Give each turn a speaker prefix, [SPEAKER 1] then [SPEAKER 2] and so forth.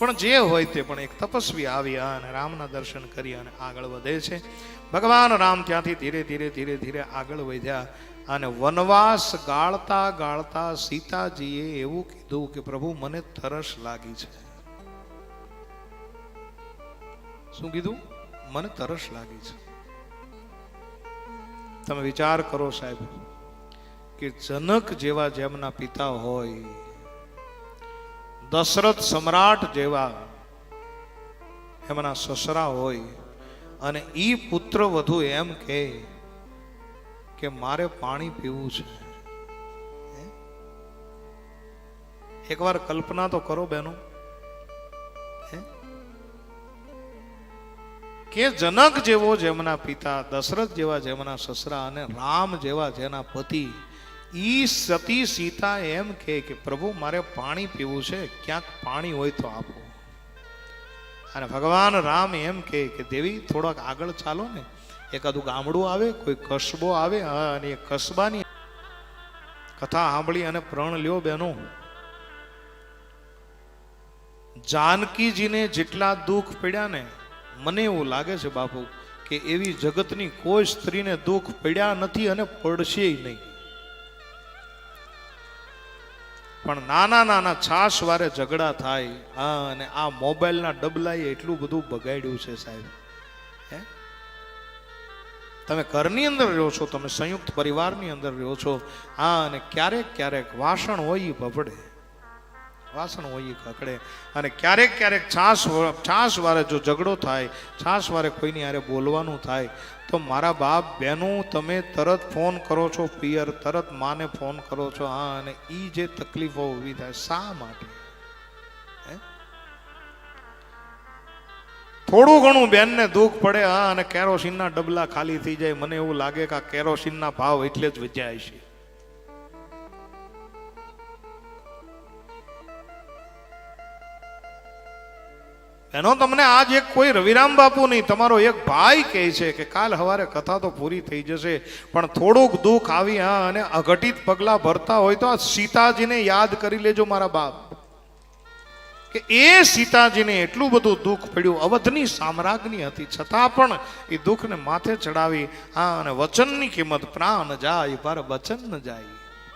[SPEAKER 1] પણ જે હોય તે પણ એક તપસ્વી આવ્યા અને રામના દર્શન કરી અને આગળ વધે છે. ભગવાન રામ ત્યાંથી ધીરે ધીરે ધીરે ધીરે આગળ વધ્યા અને વનવાસ ગાળતા ગાળતા સીતાજીએ એવું કીધું કે પ્રભુ મને તરસ લાગી છે. શું કીધું? મને તરસ લાગી છે. તમે વિચાર કરો સાહેબ કે જનક જેવા જેમના પિતા હોય, દશરથ સમ્રાટ જેવા એમના સસરા હોય, અને ઈ પુત્ર વધુ એમ કે મારે પાણી પીવું છે. એકવાર કલ્પના તો કરો બહેનો કે જનક જેવો જેમના પિતા, દશરથ જેવા જેમના સસરા અને રામ જેવા જેના પતિ, ઈ સતી સીતા એમ કે પ્રભુ મારે પાણી પીવું છે, ક્યાંક પાણી હોય તો આપો. અને ભગવાન રામ એમ કે દેવી થોડાક આગળ ચાલો ને, એકાદું ગામડું આવે, કોઈ કસ્બો આવે, અને એ કસ્બાની કથા સાંભળી અને પ્રણ લ્યો બહેનો. જાનકીજીને જેટલા દુઃખ પડ્યા ને, મને એવું લાગે છે બાપુ કે એવી જગતની કોઈ સ્ત્રીને દુઃખ પડ્યા નથી અને પડશે નહીં. પણ નાના નાના છાશ વારે ઝઘડા થાય, અને આ મોબાઈલના ડબલાએ એટલું બધું બગાડ્યું છે સાહેબ. તમે ઘરની અંદર રહ્યો છો, તમે સંયુક્ત પરિવારની અંદર રહ્યો છો, અને ક્યારેક ક્યારેક વાસણ હોય ભભડે, વાસણ હોય કકડે, અને ક્યારેક ક્યારેક છાશ વારે જો ઝઘડો થાય, છાશ વારે કોઈની હારે બોલવાનું થાય, તો મારા બાપ બહેનો તમે તરત ફોન કરો છો પિયર, તરત માને ફોન કરો છો. અને ઈ જે તકલીફો ઊભી થાય શા માટે? થોડું ઘણું બેનને દુઃખ પડે, અને કેરોસીનના ડબલા ખાલી થઈ જાય, મને એવું લાગે કે આ કેરોસીનના ભાવ એટલે જ વધ્યા છે. એનો તમને આજ એક કોઈ રવિરામ બાપુ નહીં, તમારો એક ભાઈ કહે છે કે કાલ સવારે કથા તો પૂરી થઈ જશે, પણ થોડુંક દુઃખ આવી અને અઘટિત પગલા ભરતા હોય તો આ સીતાજીને યાદ કરી લેજો મારા બાપ, કે એ સીતાજીને એટલું બધું દુઃખ પડ્યું, અવધની સામ્રાજ્ઞી હતી છતાં પણ એ દુઃખને માથે ચડાવી, અને વચનની કિંમત પ્રાણ જાય પર વચન ન જાય.